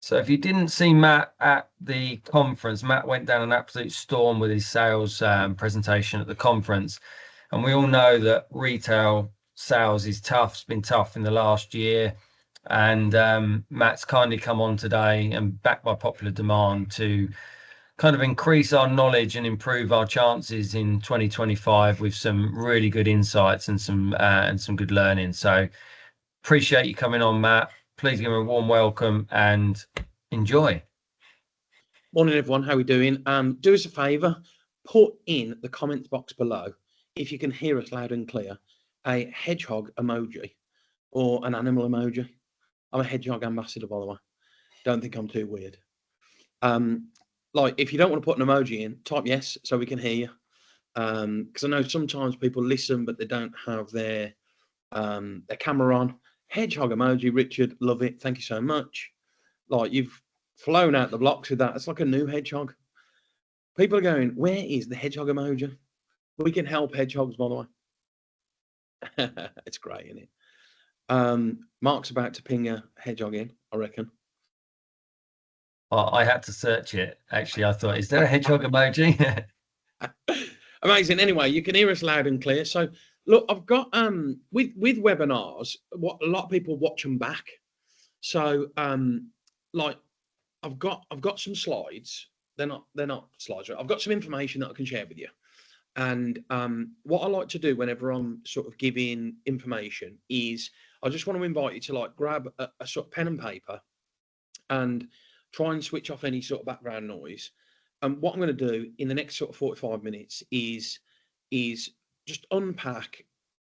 So if you didn't see Matt at the conference, Matt went down an absolute storm with his sales presentation at the conference. And we all know that retail sales is tough. It's been tough in the last year. And Matt's kindly come on today and backed by popular demand to kind of increase our knowledge and improve our chances in 2025 with some really good insights and some good learning. So appreciate you coming on, Matt. Please give him a warm welcome and enjoy. Morning, everyone. How are we doing? Do us a favour, put in the comments box below, if you can hear us loud and clear, a hedgehog emoji or an animal emoji. I'm a hedgehog ambassador, by the way. Don't think I'm too weird. Like, if you don't want to put an emoji in, type yes so we can hear you. Because I know sometimes people listen, but they don't have their camera on. Hedgehog emoji, Richard, love it. Thank you so much. Like, you've flown out the blocks with that. It's like a new hedgehog. People are going, where is the hedgehog emoji? We can help hedgehogs, by the way. It's great, isn't it? Mark's about to ping a hedgehog in, I reckon. I had to search it. Actually, I thought, is there a hedgehog emoji? Amazing. Anyway, you can hear us loud and clear. So look, I've got with webinars, what a lot of people watch them back. So like I've got some slides. They're not slides. Right? I've got some information that I can share with you. And what I like to do whenever I'm sort of giving information is I just want to invite you to like grab a sort of pen and paper and try and switch off any sort of background noise. And what I'm going to do in the next sort of 45 minutes is just unpack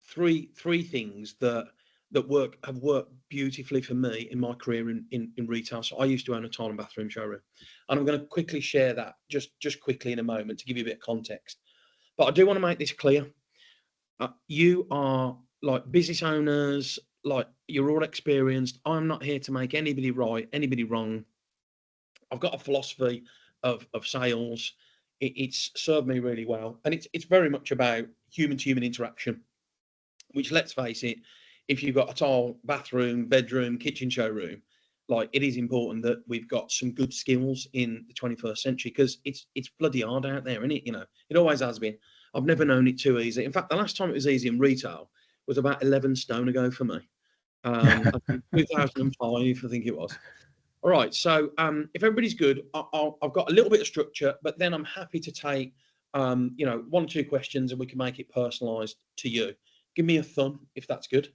three things that have worked beautifully for me in my career in retail. So I used to own a tile and bathroom showroom, and I'm going to quickly share that just quickly in a moment to give you a bit of context. But I do want to make this clear. You are like business owners, like you're all experienced. I'm not here to make anybody right, anybody wrong. I've got a philosophy of sales. It's served me really well, and it's very much about human to human interaction, which, let's face it, if you've got a tile bathroom, bedroom, kitchen showroom, like it is important that we've got some good skills in the 21st century, because it's bloody hard out there, isn't it? You know, it always has been. I've never known it too easy. In fact, the last time it was easy in retail was about 11 stone ago for me. 2005, I think it was. All right, so if everybody's good, I've got a little bit of structure, but then I'm happy to take, you know, 1 or 2 questions, and we can make it personalised to you. Give me a thumb if that's good.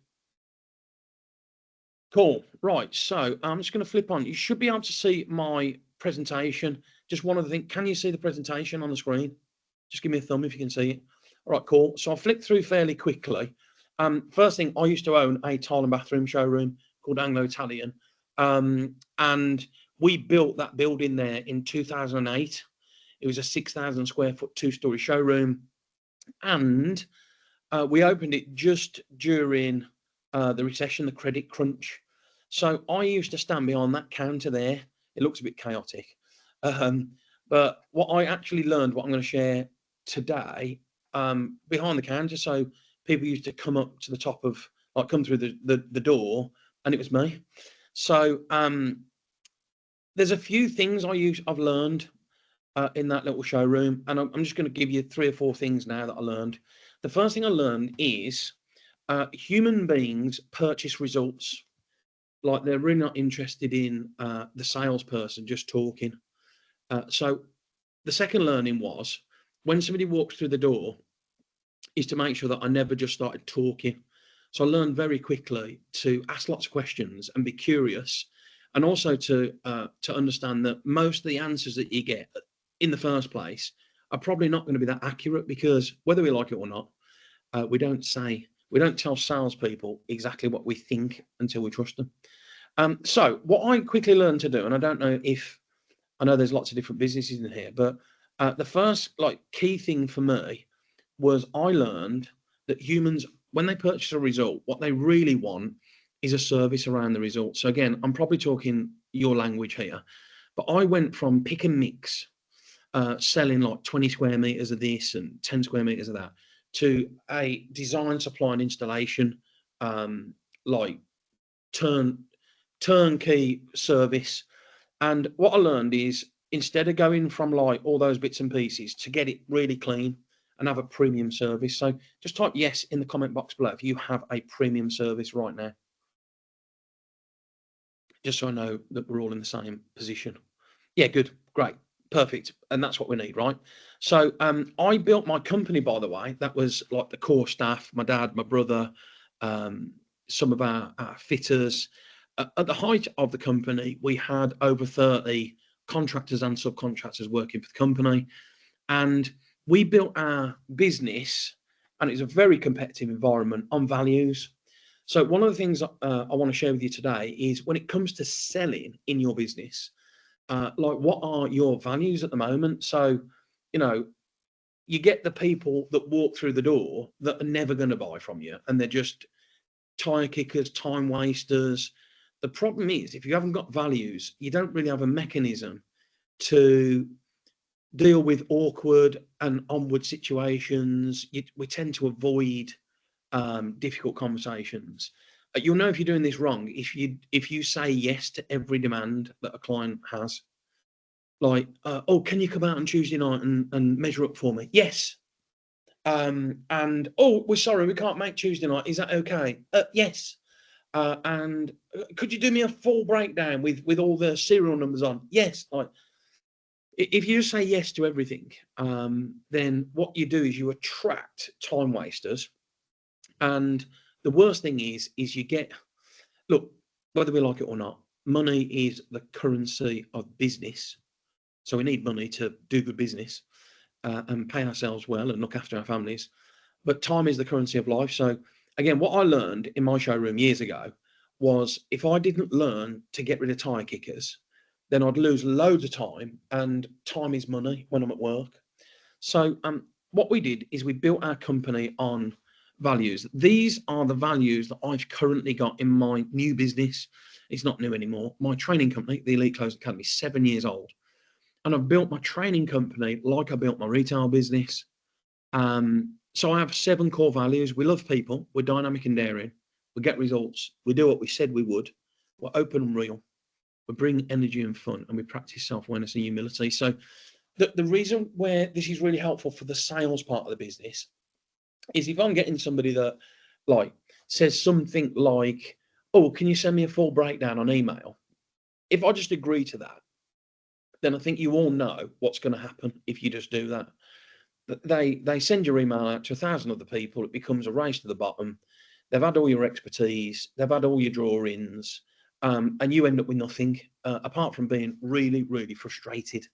Cool. Right, so I'm just going to flip on. You should be able to see my presentation. Just one other thing. Can you see the presentation on the screen? Just give me a thumb if you can see it. All right, cool. So I'll flick through fairly quickly. First thing, I used to own a tile and bathroom showroom called Anglo-Italian. And we built that building there in 2008. It was a 6,000 square foot 2-story showroom. And we opened it just during the recession, the credit crunch. So I used to stand behind that counter there. It looks a bit chaotic. But what I actually learned, what I'm going to share today, behind the counter. So people used to come up to the top of, like, come through the door, and it was me. So there's a few things I've learned in that little showroom, and I'm just going to give you 3 or 4 things now that I learned. The first thing I learned is human beings purchase results. Like, they're really not interested in the salesperson just talking. So the second learning was, when somebody walks through the door, is to make sure that I never just started talking. So I learned very quickly to ask lots of questions and be curious, and also to understand that most of the answers that you get in the first place are probably not going to be that accurate, because whether we like it or not, we don't tell salespeople exactly what we think until we trust them. So what I quickly learned to do, and I know there's lots of different businesses in here, but the first key thing for me was I learned that humans, when they purchase a result, what they really want is a service around the result. So again, I'm probably talking your language here, but I went from pick and mix, selling like 20 square meters of this and 10 square meters of that, to a design, supply and installation, like turnkey service. And what I learned is, instead of going from like all those bits and pieces, to get it really clean and have a premium service. So just type yes in the comment box below if you have a premium service right now, just so I know that we're all in the same position. Yeah, good, great, perfect. And that's what we need, right? So I built my company, by the way. That was like the core staff, my dad, my brother, some of our fitters. At the height of the company, we had over 30 contractors and subcontractors working for the company. And we built our business, and it's a very competitive environment, on values. So one of the things I want to share with you today is, when it comes to selling in your business, like, what are your values at the moment? So, you get the people that walk through the door that are never going to buy from you, and they're just tire kickers, time wasters. The problem is, if you haven't got values, you don't really have a mechanism to deal with awkward and onward situations. We tend to avoid difficult conversations. You'll know if you're doing this wrong if you say yes to every demand that a client has. Like, oh, can you come out on Tuesday night and measure up for me? Yes. And oh, we're sorry, we can't make Tuesday night. Is that okay? Yes. And could you do me a full breakdown with all the serial numbers on? Yes. Like, if you say yes to everything, then what you do is you attract time wasters. And the worst thing is you get, look, whether we like it or not, money is the currency of business. So we need money to do good business and pay ourselves well and look after our families. But time is the currency of life. So again, what I learned in my showroom years ago was, if I didn't learn to get rid of tire kickers, then I'd lose loads of time, and time is money when I'm at work. So what we did is we built our company on values. These are the values that I've currently got in my new business. It's not new anymore. My training company, the Elite Clothes Academy, is 7 years old. And I've built my training company like I built my retail business. So I have 7 core values. We love people. We're dynamic and daring. We get results. We do what we said we would. We're open and real. We bring energy and fun, and we practice self-awareness and humility. So the reason where this is really helpful for the sales part of the business is, if I'm getting somebody that like says something like, oh, can you send me a full breakdown on email? If I just agree to that, then I think you all know what's going to happen if you just do that. They send your email out to 1,000 other people. It becomes a race to the bottom. They've had all your expertise. They've had all your drawings. And you end up with nothing, apart from being really, really frustrated.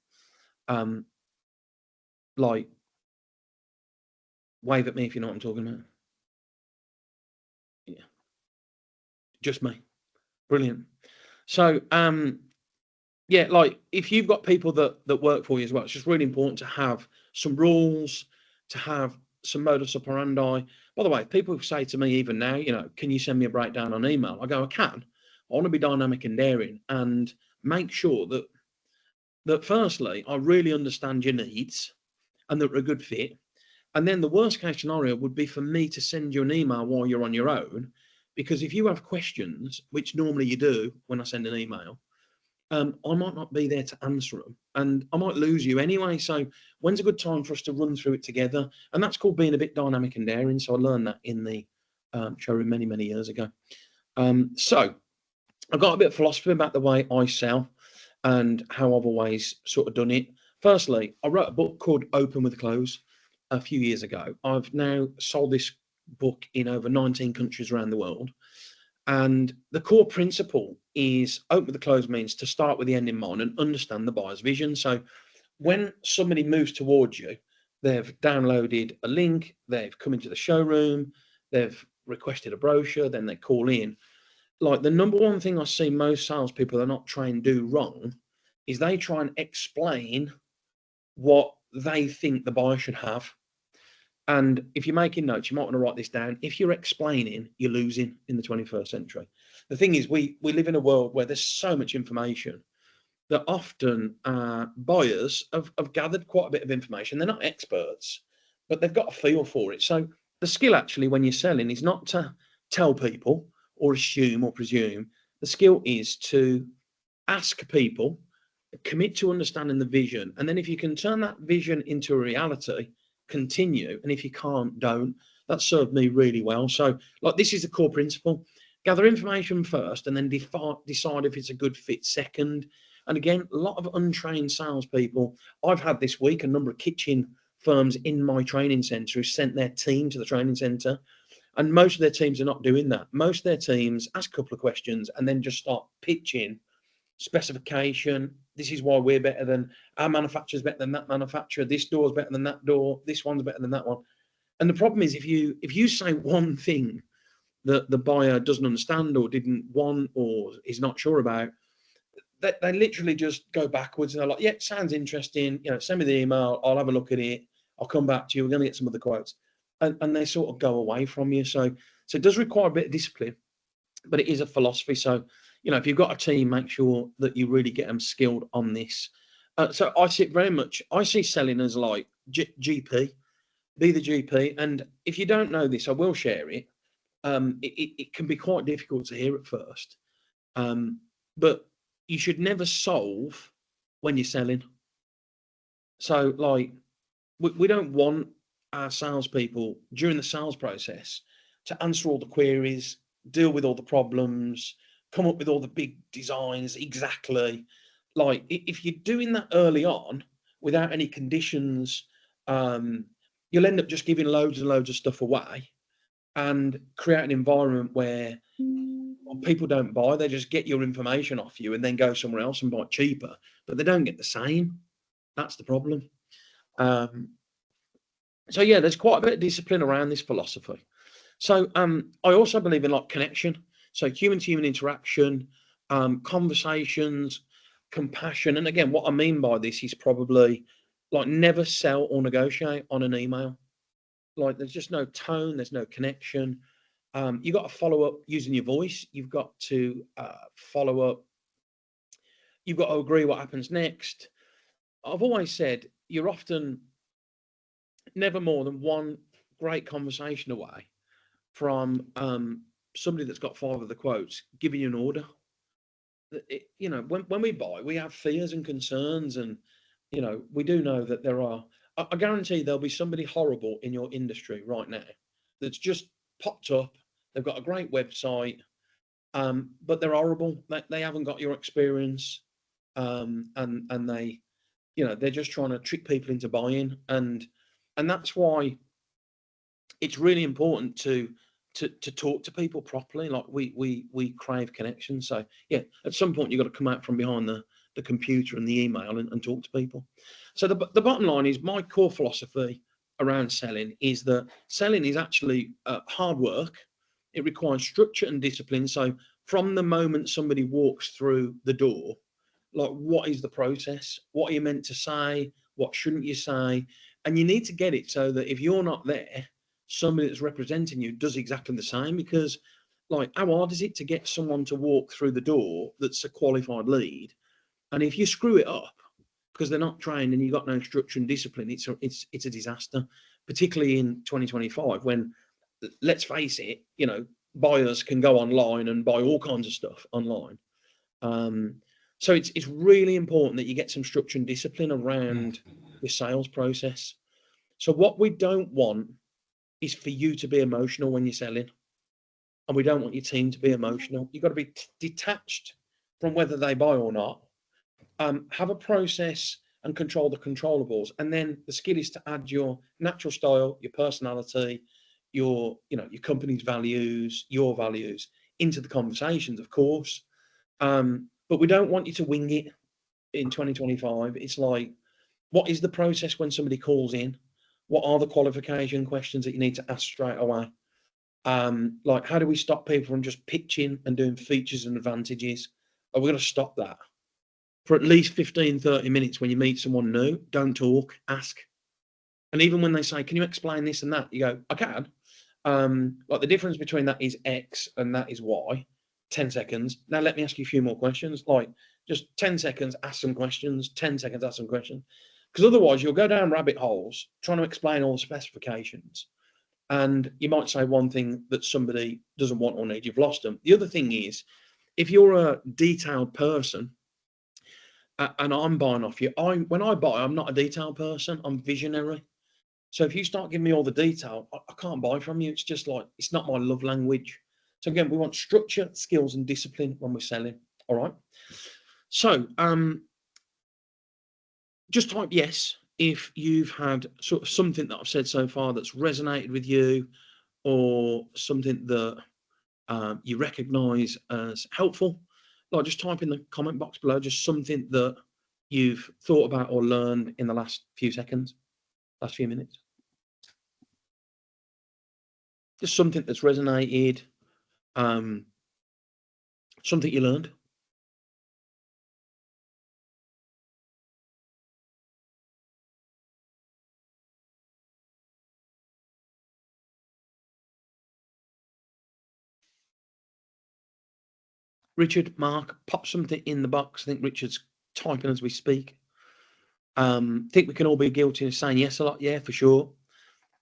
Like, wave at me if you know what I'm talking about. Yeah, just me. Brilliant. So, yeah, like, if you've got people that work for you as well, it's just really important to have some rules, to have some modus operandi. By the way, people say to me even now, can you send me a breakdown on email? I go, I can. I want to be dynamic and daring, and make sure that firstly, I really understand your needs and that we're a good fit. And then the worst case scenario would be for me to send you an email while you're on your own, because if you have questions, which normally you do when I send an email, I might not be there to answer them, and I might lose you anyway. So when's a good time for us to run through it together? And that's called being a bit dynamic and daring. So I learned that in the showroom many, many years ago. So I've got a bit of philosophy about the way I sell and how I've always sort of done it. Firstly, I wrote a book called Open with Close a few years ago. I've now sold this book in over 19 countries around the world. And the core principle is, open with the close means to start with the end in mind and understand the buyer's vision. So when somebody moves towards you, they've downloaded a link, they've come into the showroom, they've requested a brochure, then they call in. Like, the number one thing I see most salespeople that are not trained do wrong is they try and explain what they think the buyer should have. And if you're making notes, you might want to write this down. If you're explaining, you're losing in the 21st century. The thing is, we live in a world where there's so much information that often buyers have gathered quite a bit of information. They're not experts, but they've got a feel for it. So the skill, actually, when you're selling, is not to tell people or assume or presume. The skill is to ask people commit to understanding the vision. And then if you can turn that vision into a reality, continue. And if you can't, don't. That served me really well. So like, this is the core principle: gather information first and then decide if it's a good fit second. And again, a lot of untrained salespeople. I've had this week a number of kitchen firms in my training center who sent their team to the training center, and most of their teams are not doing that. Most of their teams ask a couple of questions and then just start pitching specification. This is why we're better than our manufacturer's better than that manufacturer. This door's better than that door. This one's better than that one. And the problem is, if you say one thing that the buyer doesn't understand or didn't want or is not sure about, they literally just go backwards and they're like, yeah, sounds interesting. Send me the email. I'll have a look at it. I'll come back to you. We're going to get some other quotes. And they sort of go away from you. So it does require a bit of discipline, but it is a philosophy. So, if you've got a team, make sure that you really get them skilled on this. So I see selling as like GP, be the GP. And if you don't know this, I will share it. It can be quite difficult to hear at first, but you should never solve when you're selling. So like, we don't want our salespeople during the sales process to answer all the queries, deal with all the problems, come up with all the big designs exactly. Like, if you're doing that early on without any conditions, you'll end up just giving loads and loads of stuff away and create an environment where people don't buy. They just get your information off you and then go somewhere else and buy cheaper, but they don't get the same. That's the problem. So yeah, there's quite a bit of discipline around this philosophy. So I also believe in like connection. So human to human interaction, conversations, compassion. And again, what I mean by this is probably like, never sell or negotiate on an email. Like, there's just no tone, there's no connection. You've got to follow up using your voice. You've got to follow up. You've got to agree what happens next. I've always said you're often never more than one great conversation away from somebody that's got 5 of the quotes giving you an order. When we buy, we have fears and concerns, and we do know that there are. I guarantee there'll be somebody horrible in your industry right now that's just popped up. They've got a great website, but they're horrible. They haven't got your experience, and they, they're just trying to trick people into buying, and that's why it's really important to talk to people properly. Like, we crave connection. So yeah, at some point you've got to come out from behind the computer and the email and talk to people. So the bottom line is, my core philosophy around selling is that selling is actually hard work. It requires structure and discipline. So from the moment somebody walks through the door, like, what is the process? What are you meant to say? What shouldn't you say? And you need to get it so that if you're not there, somebody that's representing you does exactly the same. Because, like, how hard is it to get someone to walk through the door that's a qualified lead? And if you screw it up because they're not trained and you've got no structure and discipline, it's a disaster, particularly in 2025 when, let's face it, buyers can go online and buy all kinds of stuff online. So it's really important that you get some structure and discipline around the sales process. So what we don't want is for you to be emotional when you're selling, and we don't want your team to be emotional. You've got to be detached from whether they buy or not. Have a process and control the controllables, and then the skill is to add your natural style, your personality, your company's values, your values into the conversations, of course. But we don't want you to wing it in 2025. It's like, what is the process when somebody calls in? What are the qualification questions that you need to ask straight away? Like, how do we stop people from just pitching and doing features and advantages? Are we going to stop that? For at least 15, 30 minutes when you meet someone new, don't talk, ask. And even when they say, can you explain this and that? You go, I can. Like, the difference between that is X and that is Y. 10 seconds. Now let me ask you a few more questions. Like, just 10 seconds, ask some questions, 10 seconds, ask some questions. Because otherwise you'll go down rabbit holes trying to explain all the specifications. And you might say one thing that somebody doesn't want or need, you've lost them. The other thing is, if you're a detailed person, and I'm buying off you. When I buy, I'm not a detail person. I'm visionary. So if you start giving me all the detail, I can't buy from you. It's just like, it's not my love language. So again, we want structure, skills, and discipline when we're selling. All right. So just type yes if you've had sort of something that I've said so far that's resonated with you, or something that you recognize as helpful. Like, just type in the comment box below just something that you've thought about or learned in the last few seconds, last few minutes. Just something that's resonated, something you learned. Richard, Mark, pop something in the box. I think Richard's typing as we speak. Think we can all be guilty of saying yes a lot. Yeah, for sure.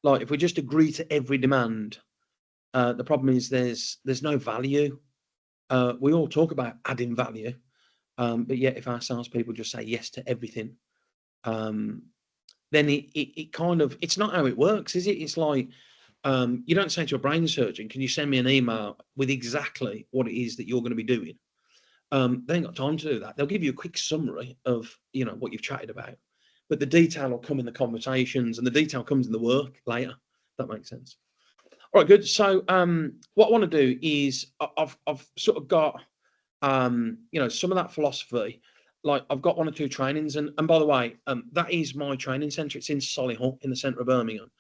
Like, if we just agree to every demand, the problem is there's no value. We all talk about adding value, but yet if our salespeople just say yes to everything, then it kind of, it's not how it works, is it? It's like, you don't say to a brain surgeon, can you send me an email with exactly what it is that you're going to be doing? They ain't got time to do that. They'll give you a quick summary of, you know, what you've chatted about, but the detail will come in the conversations, and the detail comes in the work later. If that makes sense. All right, good. So what I want to do is I've sort of got you know, some of that philosophy. Like, I've got 1 or 2 trainings, and by the way, that is my training centre. It's in Solihull in the centre of Birmingham,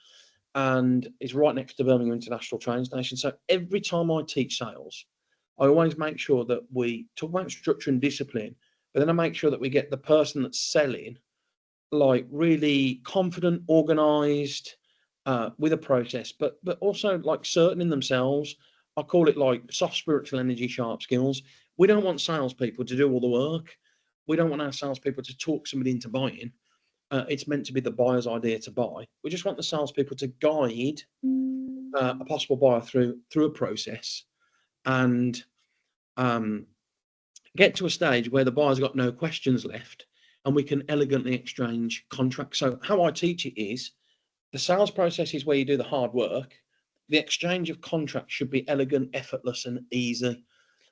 and it's right next to Birmingham International Train Station. So every time I teach sales, I always make sure that we talk about structure and discipline, but then I make sure that we get the person that's selling like really confident, organized, with a process, but also like certain in themselves. I call it like soft spiritual energy, sharp skills. We don't want salespeople to do all the work. We don't want our salespeople to talk somebody into buying. It's meant to be the buyer's idea to buy. We just want the salespeople to guide a possible buyer through a process, and get to a stage where the buyer's got no questions left, and we can elegantly exchange contracts. So how I teach it is, the sales process is where you do the hard work. The exchange of contracts should be elegant, effortless, and easy.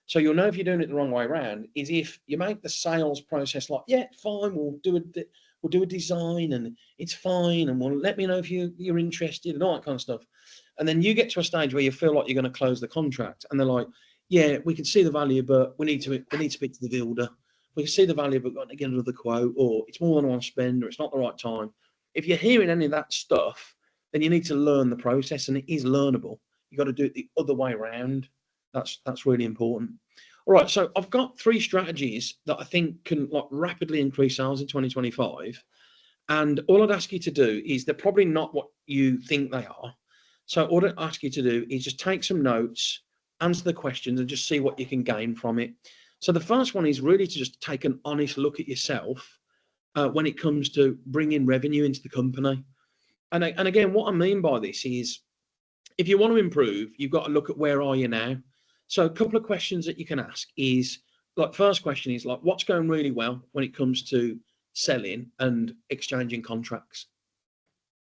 So you'll know if you're doing it the wrong way around is if you make the sales process like, yeah, fine, we'll do a design, and it's fine, and we'll let me know if you're interested, and all that kind of stuff. And then you get to a stage where you feel like you're going to close the contract, and they're like, yeah, we can see the value, but we need to speak to the builder. We can see the value, but we've got to get another quote, or it's more than I want to spend, or it's not the right time. If you're hearing any of that stuff, then you need to learn the process, and it is learnable. You've got to do it the other way around. That's really important. All right, so I've got 3 strategies that I think can like rapidly increase sales in 2025. And all I'd ask you to do is, they're probably not what you think they are. So all I'd ask you to do is just take some notes, answer the questions, and just see what you can gain from it. So the first one is really to just take an honest look at yourself when it comes to bringing revenue into the company. And again, what I mean by this is, if you want to improve, you've got to look at where are you now. So a couple of questions that you can ask is, like, first question is like, what's going really well when it comes to selling and exchanging contracts?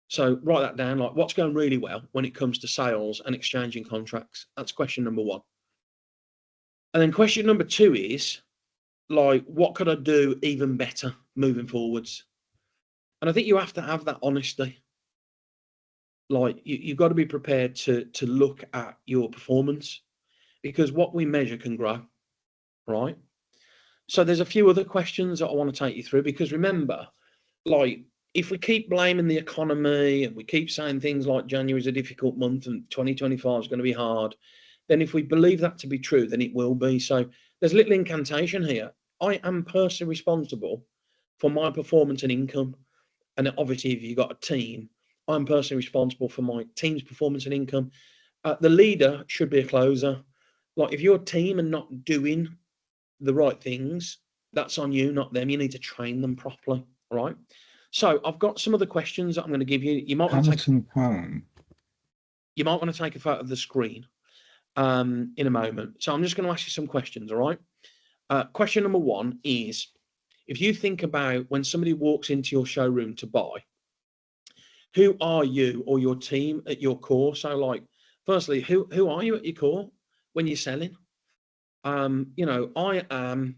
So write that down, like, what's going really well when it comes to sales and exchanging contracts? That's question number 1. And then question number 2 is like, what could I do even better moving forwards? And I think you have to have that honesty. Like, you've got to be prepared to look at your performance, because what we measure can grow, right? So there's a few other questions that I want to take you through, because remember, like, if we keep blaming the economy and we keep saying things like January is a difficult month and 2025 is going to be hard, then if we believe that to be true, then it will be. So there's little incantation here. I am personally responsible for my performance and income. And obviously, if you've got a team, I'm personally responsible for my team's performance and income. The leader should be a closer. Like, if your team are not doing the right things, that's on you, not them. You need to train them properly, right? So I've got some other questions that I'm going to give you. You might want to take a photo of the screen in a moment. So I'm just going to ask you some questions, all right? Question number 1 is, if you think about when somebody walks into your showroom to buy, who are you or your team at your core? So like, firstly, who are you at your core when you're selling? You know, I am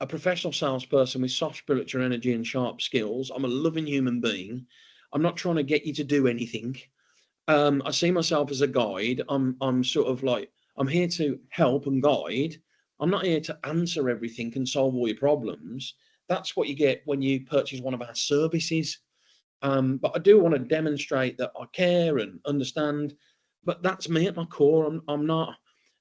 a professional salesperson with soft spiritual energy and sharp skills. I'm a loving human being. I'm not trying to get you to do anything. I see myself as a guide. I'm sort of like, I'm here to help and guide. I'm not here to answer everything and solve all your problems. That's what you get when you purchase one of our services. But I do want to demonstrate that I care and understand. But that's me at my core. I'm not.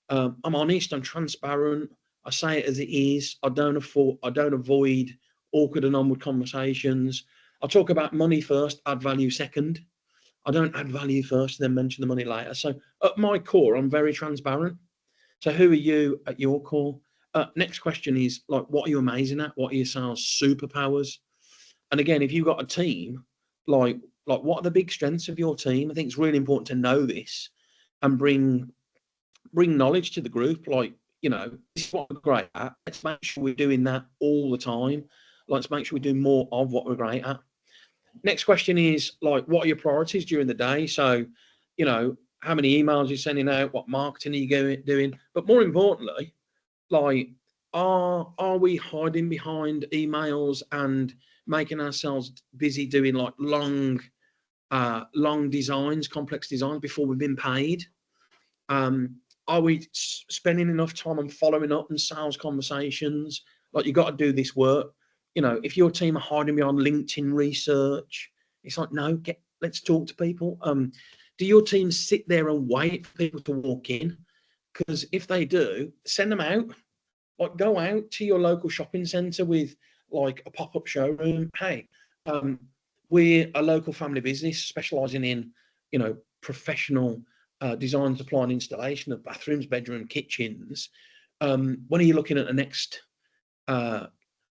I'm honest. I'm transparent. I say it as it is. I don't avoid awkward and onward conversations. I talk about money first, add value second. I don't add value first, then mention the money later. So at my core, I'm very transparent. So who are you at your core? Next question is like, what are you amazing at? What are your sales superpowers? And again, if you've got a team, like what are the big strengths of your team? I think it's really important to know this and bring knowledge to the group. Like, you know, this is what we're great at. Let's make sure we're doing that all the time. Let's make sure we do more of what we're great at. Next question is like, what are your priorities during the day? So, you know, how many emails you're sending out, what marketing are you doing? But more importantly, like, are we hiding behind emails and making ourselves busy doing like long designs, complex designs before we've been paid? Are we spending enough time on following up and sales conversations? Like, you got to do this work. You know, if your team are hiding behind LinkedIn research, it's like, no, let's talk to people. Do your team sit there and wait for people to walk in? Because if they do, send them out. Like, go out to your local shopping centre with like a pop-up showroom. Hey, we're a local family business specialising in, you know, professional design, supply and installation of bathrooms, bedroom, kitchens. When are you looking at the next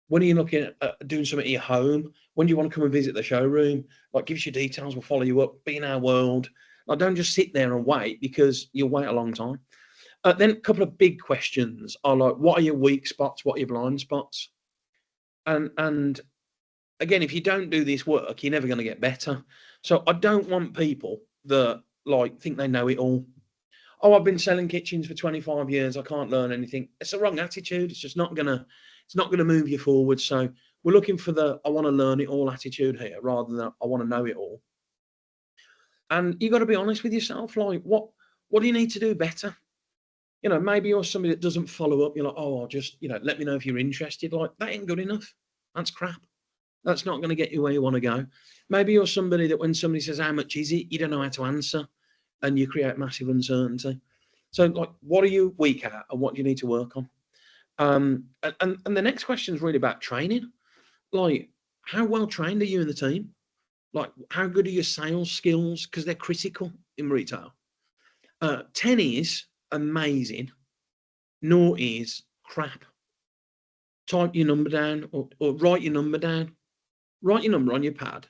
when are you looking at doing something at your home? When do you want to come and visit the showroom? Like, give us your details, we'll follow you up, be in our world. Like, don't just sit there and wait, because you'll wait a long time. Then a couple of big questions are like, what are your weak spots? What are your blind spots? And again, if you don't do this work, you're never going to get better. So I don't want people that like think they know it all. Oh, I've been selling kitchens for 25 years. I can't learn anything. It's a wrong attitude. It's just not gonna move you forward. So we're looking for the I want to learn it all attitude here, rather than I want to know it all. And you got to be honest with yourself. Like, what do you need to do better? You know, maybe you're somebody that doesn't follow up. You're like, oh, I'll just, you know, let me know if you're interested. Like, that ain't good enough. That's crap. That's not going to get you where you want to go. Maybe you're somebody that when somebody says, how much is it? You don't know how to answer, and you create massive uncertainty. So, like, what are you weak at, and what do you need to work on? And the next question is really about training. Like, how well trained are you in the team? Like, how good are your sales skills? Because they're critical in retail. 10 is amazing. 0 is crap. Type your number down, or write your number down. Write your number on your pad.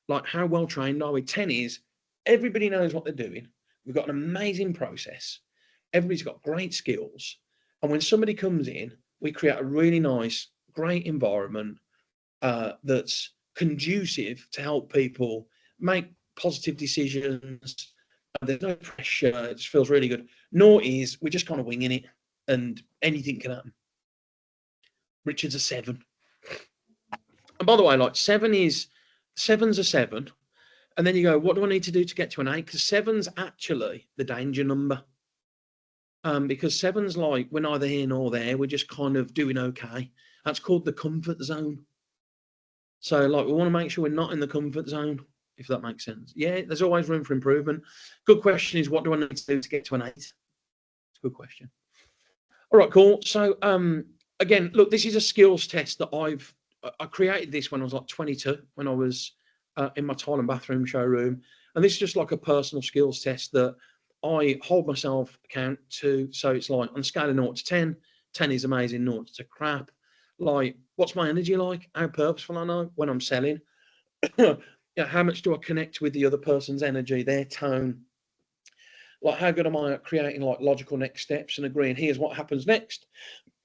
Like, how well trained are we? 10 is everybody knows what they're doing. We've got an amazing process. Everybody's got great skills. And when somebody comes in, we create a really nice, great environment that's conducive to help people make positive decisions. There's no pressure. It just feels really good. Nor is we're just kind of winging it and anything can happen. Richard's a 7. And by the way, like, 7's a 7. And then you go, what do I need to do to get to an 8? Because 7's actually the danger number. Because 7's like, we're neither here nor there. We're just kind of doing okay. That's called the comfort zone. So, like, we want to make sure we're not in the comfort zone, if that makes sense. Yeah, there's always room for improvement. Good question is, what do I need to do to get to an 8? It's a good question. All right, cool. So, again, look, this is a skills test that I created this when I was like 22, when I was in my tile and bathroom showroom. And this is just like a personal skills test that I hold myself account to. So it's like, on a scale of 0 to 10, 10 is amazing, 0 to crap. Like, what's my energy like? How purposeful am I when I'm selling? Yeah, how much do I connect with the other person's energy, their tone? Like, how good am I at creating like logical next steps and agreeing, here's what happens next?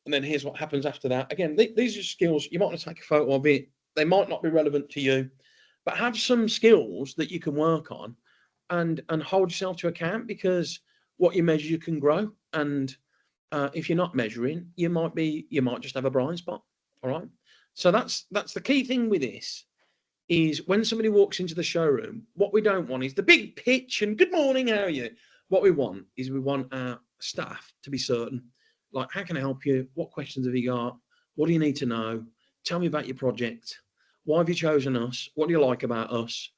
And then here's what happens after that. Again, these are skills. You might want to take a photo of it. They might not be relevant to you, but have some skills that you can work on and hold yourself to account, because what you measure, you can grow. And if you're not measuring, you might just have a blind spot. All right. So that's the key thing with this is when somebody walks into the showroom, what we don't want is the big pitch and good morning, how are you? What we want is we want our staff to be certain. Like, how can I help you? What questions have you got? What do you need to know? Tell me about your project. Why have you chosen us? What do you like about us?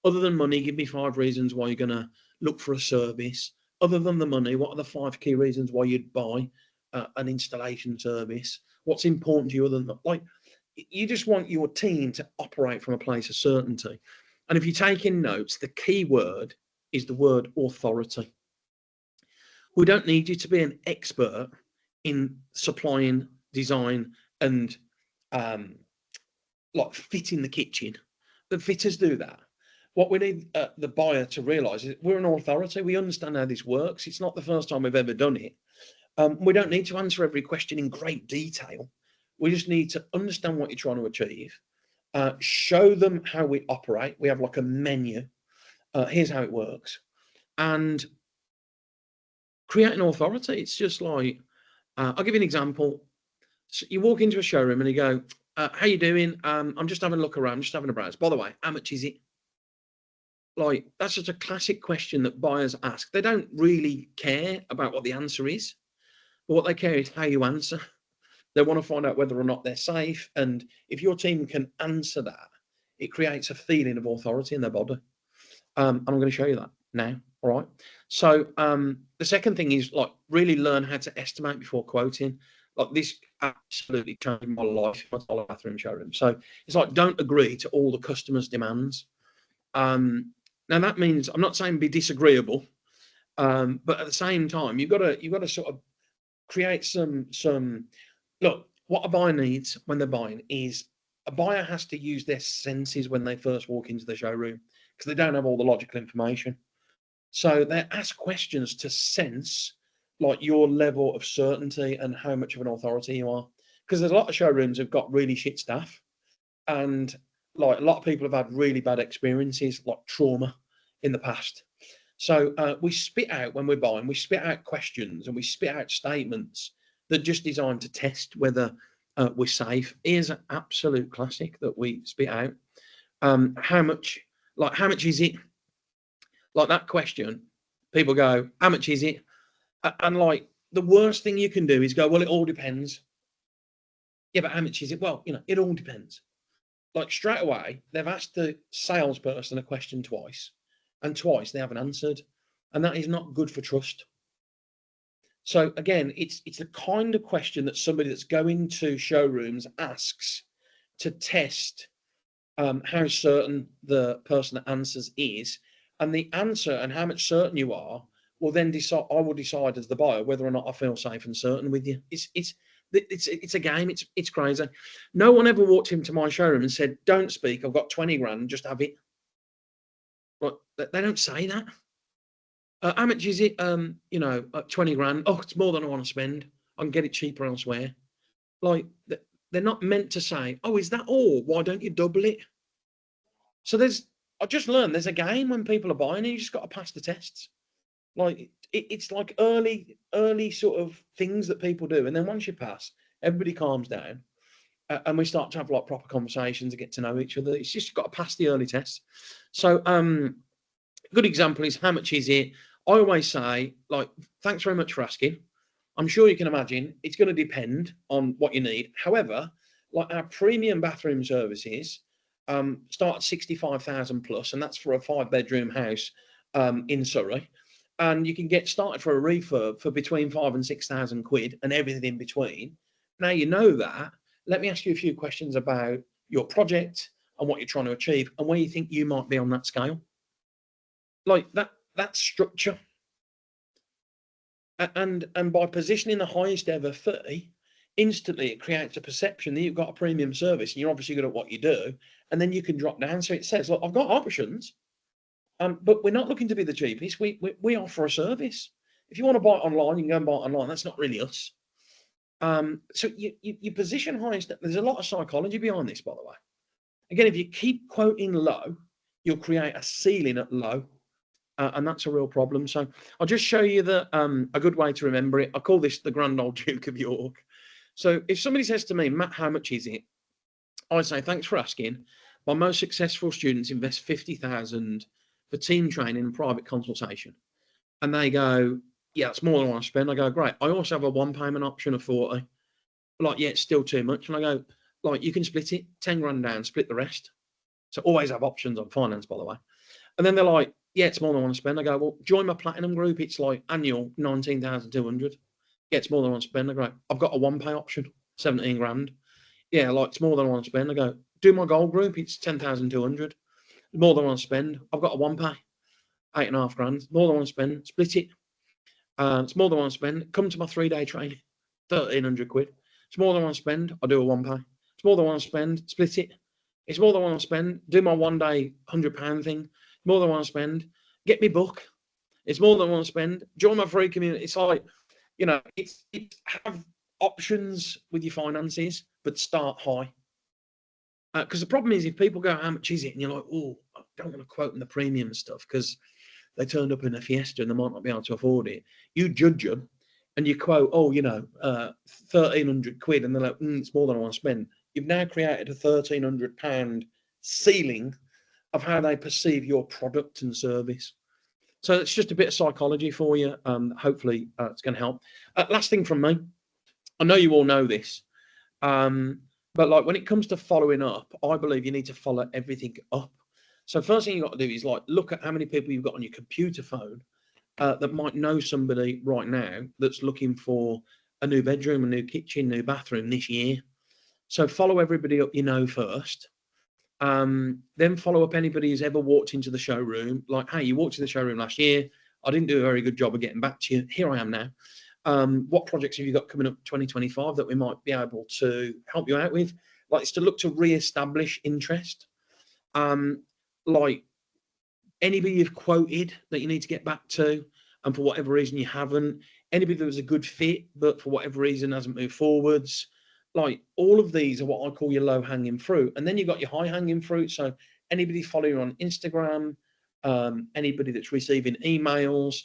Other than money, give me 5 reasons why you're going to look for a service. Other than the money, what are the 5 key reasons why you'd buy an installation service? What's important to you other than, like, you just want your team to operate from a place of certainty. And if you're taking notes, the key word is the word authority. We don't need you to be an expert in supplying, design, and like fitting the kitchen. The fitters do that. What we need the buyer to realise is we're an authority. We understand how this works. It's not the first time we've ever done it. We don't need to answer every question in great detail. We just need to understand what you're trying to achieve, show them how we operate. We have like a menu. Here's how it works. And create an authority. It's just like, I'll give you an example. So you walk into a showroom and you go, how you doing? I'm just having a look around, just having a browse. By the way, how much is it? Like, that's just a classic question that buyers ask. They don't really care about what the answer is, but what they care is how you answer. They want to find out whether or not they're safe. And if your team can answer that, it creates a feeling of authority in their body. And I'm going to show you that now. All right. So the second thing is, like, really learn how to estimate before quoting. Like, this absolutely changed my life in my bathroom showroom. So it's like, don't agree to all the customers' demands. Now that means, I'm not saying be disagreeable, but at the same time, you've got to sort of create some. Look, what a buyer needs when they're buying is, a buyer has to use their senses when they first walk into the showroom, because they don't have all the logical information. So they ask questions to sense like your level of certainty and how much of an authority you are. Because there's a lot of showrooms have got really shit staff, and like a lot of people have had really bad experiences, like trauma in the past. So we spit out, when we're buying, we spit out questions and we spit out statements that are just designed to test whether we're safe. Here's an absolute classic that we spit out. How much is it? Like, that question, people go, how much is it? And like, the worst thing you can do is go, well, it all depends. Yeah, but how much is it? Well, it all depends. Like, straight away, they've asked the salesperson a question twice, and twice they haven't answered. And that is not good for trust. So again, it's the kind of question that somebody that's going to showrooms asks to test how certain the person that answers is. And the answer and how much certain you are will then decide. I will decide as the buyer whether or not I feel safe and certain with you. It's a game. It's crazy. No one ever walked into my showroom and said, "Don't speak. I've got 20 grand. Just have it." But they don't say that. How much is it? 20 grand. Oh, it's more than I want to spend. I can get it cheaper elsewhere. Like, they're not meant to say, "Oh, is that all? Why don't you double it?" So I just learned there's a game when people are buying, and you just got to pass the tests. Like, it's like early sort of things that people do, and then once you pass, everybody calms down, and we start to have like proper conversations and get to know each other. It's just, you've got to pass the early tests. So good example is, how much is it? I always say, like, thanks very much for asking. I'm sure you can imagine it's going to depend on what you need. However, like, our premium bathroom services start at 65,000 plus, and that's for a 5-bedroom house in Surrey. And you can get started for a refurb for between 5,000 and 6,000 quid, and everything in between. Now you know that. Let me ask you a few questions about your project and what you're trying to achieve, and where you think you might be on that scale. Like, that's structure. And by positioning the highest ever fee, instantly it creates a perception that you've got a premium service and you're obviously good at what you do. And then you can drop down. So it says, look, I've got options, but we're not looking to be the cheapest. We offer a service. If you want to buy it online, you can go and buy it online. That's not really us. So you position highest. There's a lot of psychology behind this, by the way. Again, if you keep quoting low, you'll create a ceiling at low, and that's a real problem. So I'll just show you a good way to remember it. I call this the Grand Old Duke of York. So if somebody says to me, Matt, how much is it? I say, thanks for asking. My most successful students invest 50,000 for team training and private consultation. And they go, yeah, it's more than I want to spend. I go, great. I also have a one payment option of 40. Like, yeah, it's still too much. And I go, like, you can split it 10 grand down, split the rest. So always have options on finance, by the way. And then they're like, yeah, it's more than I want to spend. I go, well, join my platinum group. It's like annual 19,200. Yeah, it's more than I want to spend. I go, I've got a one pay option, 17 grand. Yeah, like it's more than I want to spend. I go, do my gold group. It's 10,200. More than I want to spend. I've got a one pay, 8.5 grand. More than I want to spend. Split it. It's more than I want to spend. Come to my 3-day training, 1,300 quid. It's more than I want to spend. I do a one pay. It's more than I want to spend. Split it. It's more than I want to spend. Do my 1-day £100 thing. More than I want to spend. Get me book. It's more than I want to spend. Join my free community. It's like, it's have options with your finances, but start high. Because the problem is, if people go, how much is it? And you're like, oh, I don't want to quote them the premium stuff because they turned up in a Fiesta and they might not be able to afford it. You judge them and you quote, 1,300 quid. And they're like, it's more than I want to spend. You've now created a £1,300 ceiling of how they perceive your product and service. So it's just a bit of psychology for you. Hopefully it's going to help. Last thing from me. I know you all know this. But like when it comes to following up, I believe you need to follow everything up. So first thing you got to do is like look at how many people you've got on your computer phone that might know somebody right now that's looking for a new bedroom, a new kitchen, new bathroom this year. So follow everybody up you know first. Then follow up anybody who's ever walked into the showroom. Like, hey, you walked to the showroom last year. I didn't do a very good job of getting back to you. Here I am now. What projects have you got coming up 2025 that we might be able to help you out with? Like, it's to look to re-establish interest. Like anybody you've quoted that you need to get back to, and for whatever reason you haven't, anybody that was a good fit, but for whatever reason hasn't moved forwards. Like all of these are what I call your low hanging fruit. And then you've got your high hanging fruit. So anybody following on Instagram, anybody that's receiving emails,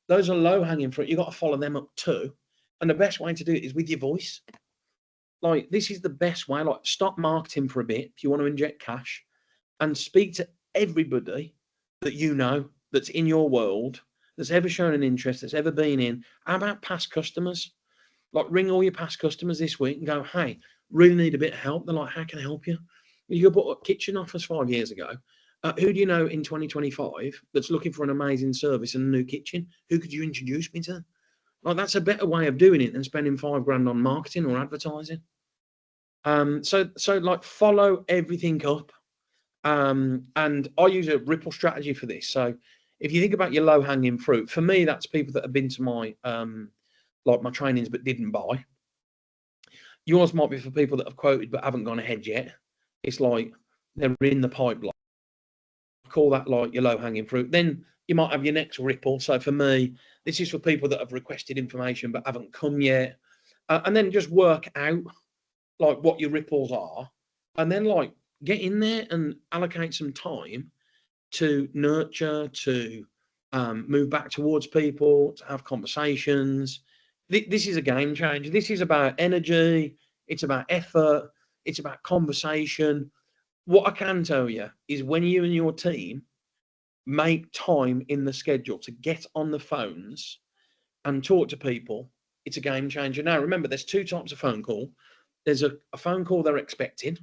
those are low hanging fruit. You've got to follow them up too. And the best way to do it is with your voice. Like this is the best way. Like stop marketing for a bit if you want to inject cash and speak to everybody that you know that's in your world, that's ever shown an interest, that's ever been in. How about past customers? Like ring all your past customers this week and go, hey, really need a bit of help. They're like, how can I help you? You bought a kitchen offers 5 years ago. Who do you know in 2025 that's looking for an amazing service and a new kitchen? Who could you introduce me to? Like that's a better way of doing it than spending 5 grand on marketing or advertising. So like follow everything up. And I use a ripple strategy for this. So if you think about your low hanging fruit, for me, that's people that have been to my like my trainings but didn't buy. Yours might be for people that have quoted but haven't gone ahead yet. It's like they're in the pipeline. Call that like your low hanging fruit. Then you might have your next ripple. So for me, this is for people that have requested information but haven't come yet. And then just work out like what your ripples are, and then like get in there and allocate some time to nurture, to move back towards people, to have conversations. This is a game changer. This is about energy. It's about effort. It's about conversation. What I can tell you is when you and your team make time in the schedule to get on the phones and talk to people, it's a game changer. Now, remember, there's 2 types of phone call. There's a phone call they're expecting.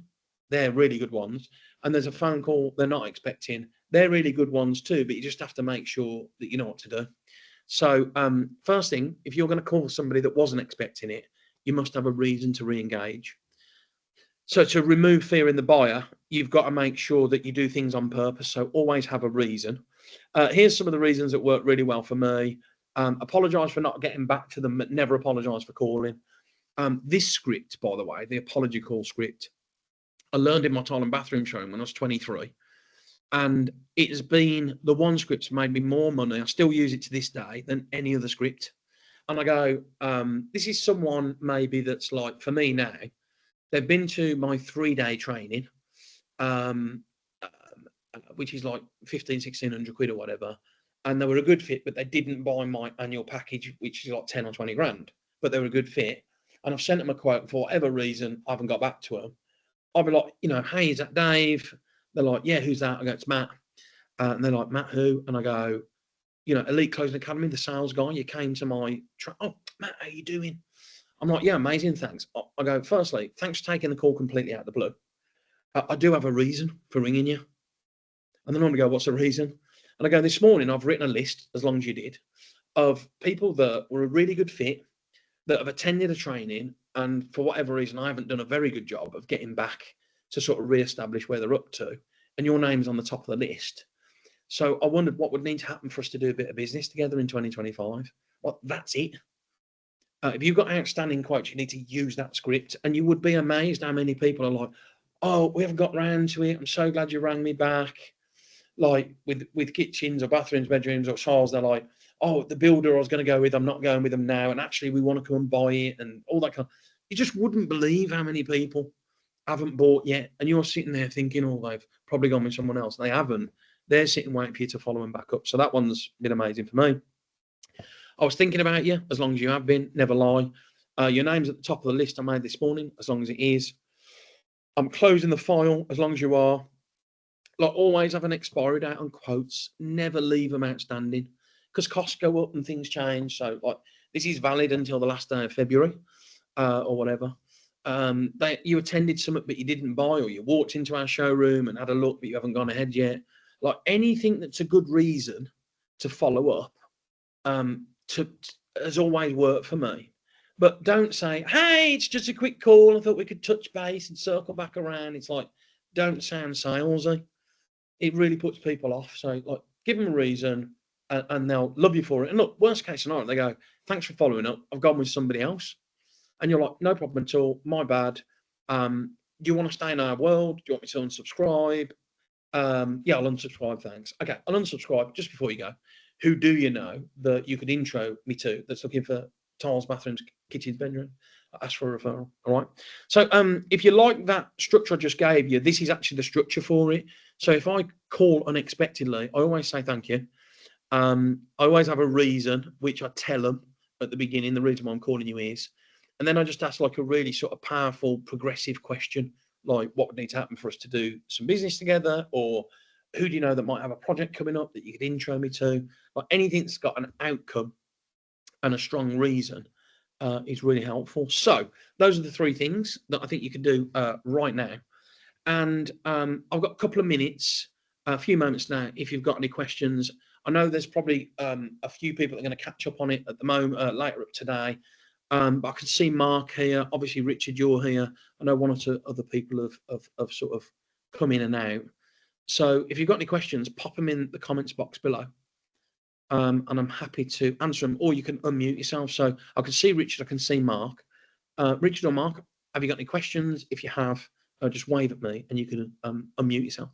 They're really good ones. And there's a phone call they're not expecting. They're really good ones too, but you just have to make sure that you know what to do. So first thing, if you're going to call somebody that wasn't expecting it, you must have a reason to re-engage. So to remove fear in the buyer, you've got to make sure that you do things on purpose. So always have a reason. Here's some of the reasons that work really well for me. Apologize for not getting back to them, but never apologize for calling. This script, by the way, the apology call script, I learned in my tile and bathroom showroom when I was 23. And it has been the one script's made me more money. I still use it to this day than any other script. And I go, this is someone maybe that's like, for me now, they've been to my 3-day training, which is like 1,500-1,600 quid or whatever. And they were a good fit, but they didn't buy my annual package, which is like 10 or 20 grand, but they were a good fit. And I've sent them a quote for whatever reason. I haven't got back to them. I'll be like, hey, is that Dave? They're like, yeah, who's that? I go, it's Matt. And they're like, Matt who? And I go, Elite Closing Academy, the sales guy. You came to my, oh, Matt, how you doing? I'm like, yeah, amazing, thanks. I go, firstly, thanks for taking the call completely out of the blue. I do have a reason for ringing you. And then I go, what's the reason? And I go, this morning I've written a list, as long as you did, of people that were a really good fit, that have attended a training, and for whatever reason, I haven't done a very good job of getting back to sort of re-establish where they're up to. And your name's on the top of the list. So I wondered what would need to happen for us to do a bit of business together in 2025. Well, that's it. If you've got outstanding quotes, you need to use that script. And you would be amazed how many people are like, oh, we haven't got round to it. I'm so glad you rang me back. Like with kitchens or bathrooms, bedrooms or stalls, they're like, oh, the builder I was going to go with, I'm not going with them now. And actually, we want to come and buy it and all that kind of. You just wouldn't believe how many people haven't bought yet. And you're sitting there thinking, oh, they've probably gone with someone else. They haven't. They're sitting waiting for you to follow them back up. So that one's been amazing for me. I was thinking about you, as long as you have been, never lie. Your name's at the top of the list I made this morning, as long as it is. I'm closing the file, as long as you are. Like, always have an expiry date on quotes. Never leave them outstanding, because costs go up and things change. So, like, this is valid until the last day of February or whatever. You attended something but you didn't buy, or you walked into our showroom and had a look but you haven't gone ahead yet. Like, anything that's a good reason to follow up has always worked for me. But don't say, hey, it's just a quick call, I thought we could touch base and circle back around. It's like, don't sound salesy. It really puts people off. So, like, give them a reason and they'll love you for it. And look, worst case scenario, they go, thanks for following up, I've gone with somebody else. And you're like, no problem at all, my bad. Do you want to stay in our world? Do you want me to unsubscribe? Yeah, I'll unsubscribe, thanks. Okay, I'll unsubscribe. Just before you go, who do you know that you could intro me to that's looking for tiles, bathrooms, kitchens, bedroom? Ask for a referral. All right. So if you like that structure I just gave you, this is actually the structure for it. So if I call unexpectedly, I always say thank you. I always have a reason, which I tell them at the beginning, the reason why I'm calling you is. And then I just ask like a really sort of powerful, progressive question, like what would need to happen for us to do some business together, or who do you know that might have a project coming up that you could intro me to? Like, anything that's got an outcome and a strong reason is really helpful. So those are the 3 things that I think you can do right now. And I've got a couple of minutes, a few moments now, if you've got any questions. I know there's probably a few people that are going to catch up on it at the moment, later up today. But I can see Mark here. Obviously, Richard, you're here. I know 1 or 2 other people have sort of come in and out. So if you've got any questions, pop them in the comments box below. And I'm happy to answer them, or you can unmute yourself. So I can see Richard, I can see Mark. Richard or Mark, have you got any questions? If you have, just wave at me and you can unmute yourself.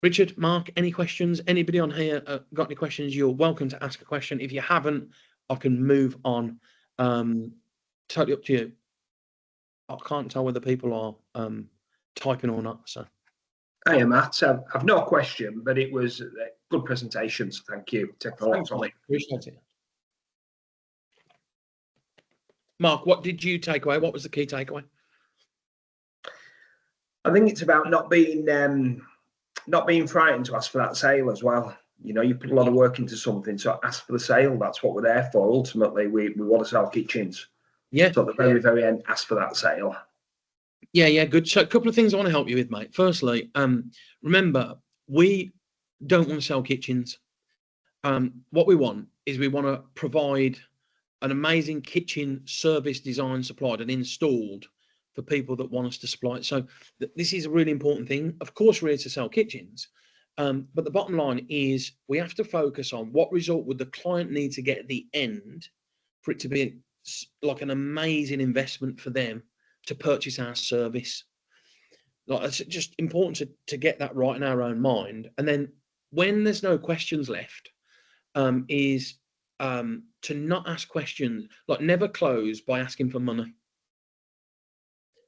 Richard, Mark, any questions? Anybody on here got any questions? You're welcome to ask a question. If you haven't, I can move on. Totally up to you. I can't tell whether people are typing or not. So. Hiya, Matt. I've no question, but it was a good presentation, so thank you. Take a lot from it. Appreciate it. Mark, what did you take away? What was the key takeaway? I think it's about not being frightened to ask for that sale as well. You know, you put a lot of work into something, so ask for the sale. That's what we're there for. Ultimately, we want to sell kitchens. Yeah. So at the very end, ask for that sale. Yeah, good. So a couple of things I want to help you with, mate. Firstly, remember, we don't want to sell kitchens. What we want is we want to provide an amazing kitchen service designed, supplied and installed for people that want us to supply it. So this is a really important thing. Of course, we're here to sell kitchens, but the bottom line is we have to focus on what result would the client need to get at the end for it to be like an amazing investment for them to purchase our service. Like, it's just important to get that right in our own mind. And then when there's no questions left, is to not ask questions, like never close by asking for money.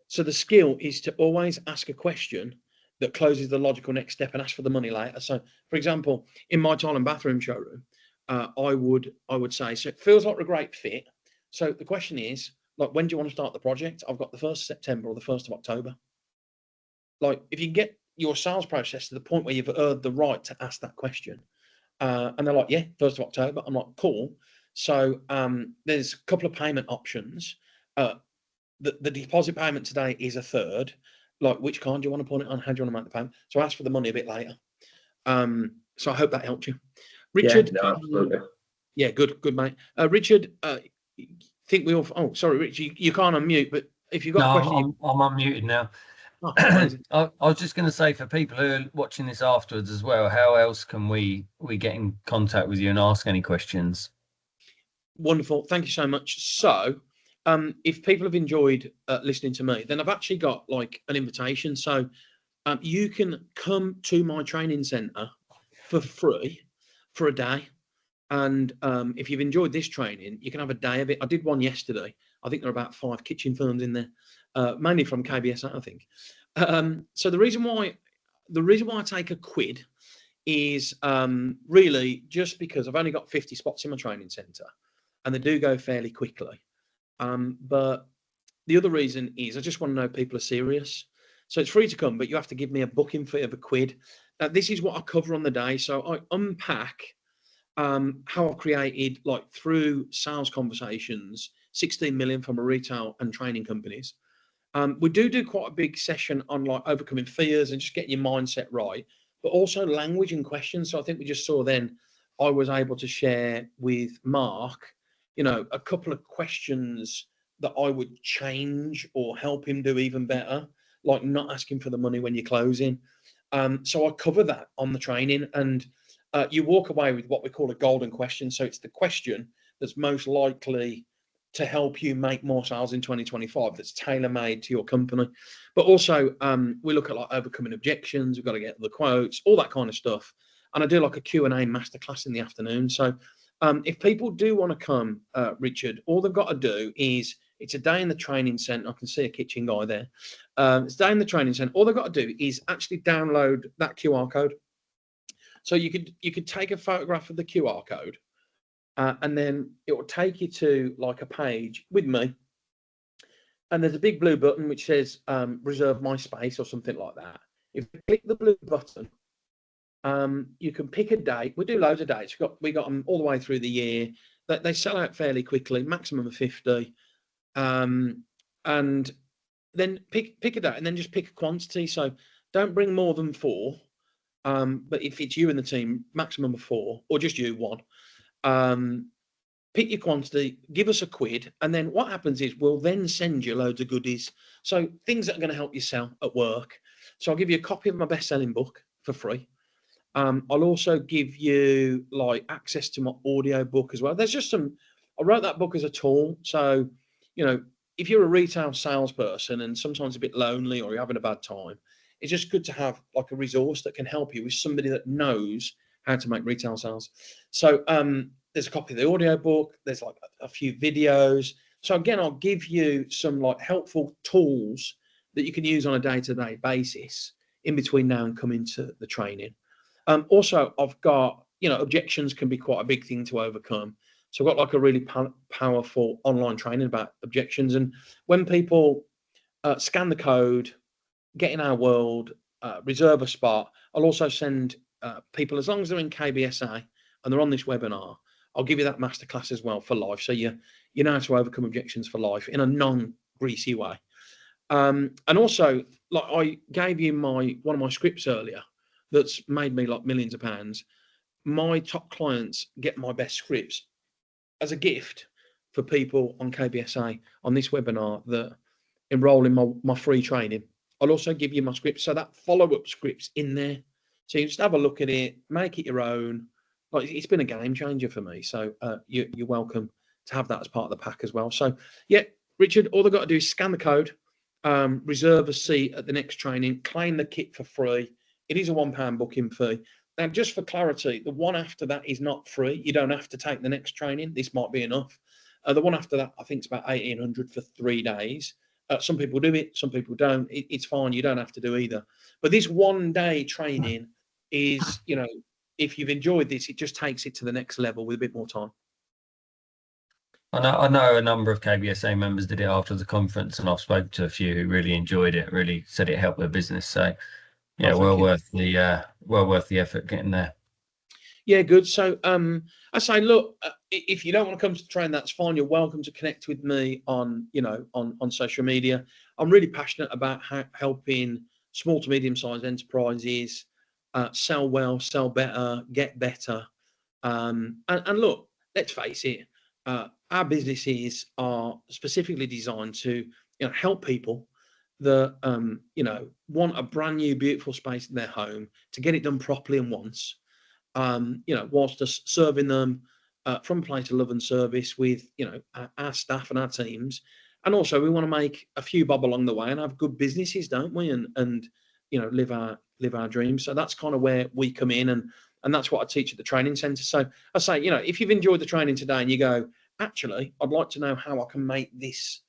So the skill is to always ask a question that closes the logical next step and ask for the money later. So, for example, in my tile and bathroom showroom, I would say, so it feels like a great fit. So the question is, like, when do you want to start the project? I've got the 1st of September or the 1st of October. Like, if you get your sales process to the point where you've earned the right to ask that question, and they're like, yeah, 1st of October. I'm like, cool. So there's a couple of payment options. The deposit payment today is a third. Like, which card do you want to put it on? How do you want to make the payment? So ask for the money a bit later. So I hope that helped you, Richard. Yeah, no, absolutely. Yeah, good, mate. Richard, think we all. Oh, sorry, Richard, you can't unmute, but if you've got a question, I'm unmuted now. Oh, amazing. I was just going to say, for people who are watching this afterwards as well, how else can we get in contact with you and ask any questions? Wonderful. Thank you so much. So, if people have enjoyed listening to me, then I've actually got like an invitation. So, you can come to my training center for free for a day. And if you've enjoyed this training, you can have a day of it. I did one yesterday. I think there are about 5 kitchen firms in there, mainly from KBS, I think. So the reason why I take a quid is really just because I've only got 50 spots in my training center, and they do go fairly quickly. But the other reason is I just want to know people are serious. So it's free to come, but you have to give me a booking fee of a quid. This is what I cover on the day. So I unpack how I've created, like, through sales conversations, 16 million from a retail and training companies. We do quite a big session on like overcoming fears and just getting your mindset right, but also language and questions. So I think we just saw then I was able to share with Mark, you know, a couple of questions that I would change or help him do even better, like not asking for the money when you're closing. So I cover that on the training, and you walk away with what we call a golden question. So it's the question that's most likely to help you make more sales in 2025, that's tailor-made to your company. But also we look at like overcoming objections. We've got to get the quotes, all that kind of stuff. And I do like a Q&A masterclass in the afternoon. So if people do want to come, Richard, all they've got to do is, it's a day in the training center. I can see a kitchen guy there. It's a day in the training center. All they've got to do is actually download that QR code. So you could take a photograph of the QR code, and then it will take you to like a page with me. And there's a big blue button which says reserve my space or something like that. If you click the blue button, you can pick a date. We do loads of dates. We got them all the way through the year. They sell out fairly quickly, maximum of 50. And then pick a date, and then just pick a quantity. So don't bring more than 4. But if it's you and the team, maximum of 4, or just you, 1. Pick your quantity, give us a quid, and then what happens is we'll then send you loads of goodies. So things that are going to help you sell at work. So I'll give you a copy of my best-selling book for free. I'll also give you like access to my audio book as well. There's just I wrote that book as a tool. So, you know, if you're a retail salesperson and sometimes a bit lonely or you're having a bad time, it's just good to have like a resource that can help you with somebody that knows how to make retail sales. So there's a copy of the audio book. There's like a few videos. So again, I'll give you some like helpful tools that you can use on a day-to-day basis in between now and coming to the training. Also, I've got, you know, objections can be quite a big thing to overcome. So I've got like a really powerful online training about objections. And when people scan the code, get in our world, reserve a spot, I'll also send people, as long as they're in KBSA and they're on this webinar, I'll give you that masterclass as well for life. So you know how to overcome objections for life in a non-greasy way. And also, like I gave you one of my scripts earlier that's made me like millions of pounds. My top clients get my best scripts as a gift for people on KBSA on this webinar that enroll in my free training. I'll also give you my script. So that follow-up script's in there. So you just have a look at it, make it your own. Like, it's been a game changer for me. So you're welcome to have that as part of the pack as well. So yeah, Richard, all they've got to do is scan the code, reserve a seat at the next training, claim the kit for free. It is a £1 booking fee. Now, just for clarity, the one after that is not free. You don't have to take the next training. This might be enough. The one after that, I think it's about 1,800 for 3 days. Some people do it, some people don't. It's fine. You don't have to do either. But this 1 day training is, you know, if you've enjoyed this, it just takes it to the next level with a bit more time. I know a number of KBSA members did it after the conference, and I've spoken to a few who really enjoyed it, really said it helped their business. So yeah, well worth the effort getting there. Yeah, good. So I say, look, if you don't want to come to the train, that's fine. You're welcome to connect with me on, you know, on social media. I'm really passionate about helping small to medium sized enterprises sell well, sell better, get better. And look, let's face it, our businesses are specifically designed to, you know, help people that you know, want a brand new beautiful space in their home to get it done properly and once. You know, whilst just serving them from a place of love and service with, you know, our staff and our teams. And also we want to make a few bob along the way and have good businesses, don't we? And you know, live our dreams. So that's kind of where we come in, and that's what I teach at the training centre. So I say, you know, if you've enjoyed the training today and you go, actually, I'd like to know how I can make this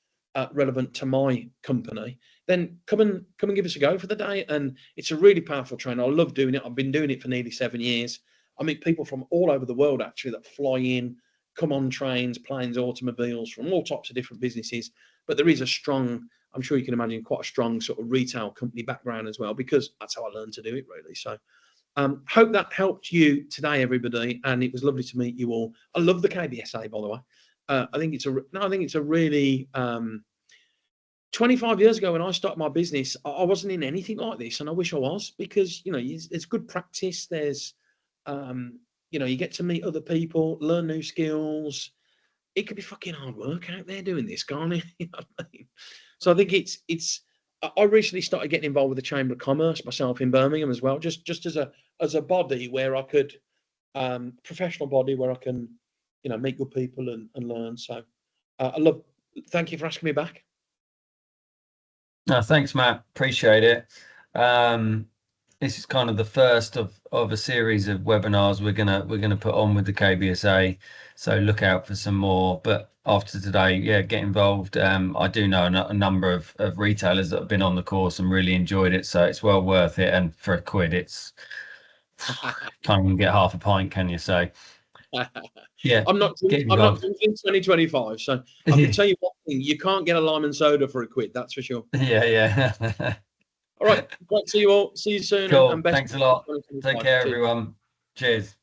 relevant to my company, then come and give us a go for the day. And it's a really powerful training. I love doing it. I've been doing it for nearly 7 years. I meet people from all over the world actually that fly in, come on trains, planes, automobiles, from all types of different businesses. But there is a strong, I'm sure you can imagine, quite a strong sort of retail company background as well, because that's how I learned to do it, really. So hope that helped you today, everybody. And it was lovely to meet you all. I love the KBSA, by the way. I think it's a really 25 years ago when I started my business, I wasn't in anything like this, and I wish I was, because, you know, it's good practice. There's you know, you get to meet other people, learn new skills. It could be fucking hard work out there doing this, can't it? You know what I mean? So I think it's. I recently started getting involved with the Chamber of Commerce myself in Birmingham as well, just as a body where I could, professional body where I can, you know, meet good people and learn. So thank you for asking me back. No, thanks, Matt. Appreciate it. This is kind of the first of a series of webinars we're gonna put on with the KBSA. So look out for some more. But after today, yeah, get involved. I do know a number of retailers that have been on the course and really enjoyed it. So it's well worth it. And for £1, it's can't even get half a pint, can you? So yeah, I'm not drinking 2025, so I can tell you one thing: you can't get a lime and soda for £1. That's for sure. Yeah. All right, great to see you all. See you soon. Cool. And best Thanks a lot. Take care, everyone. Cheers.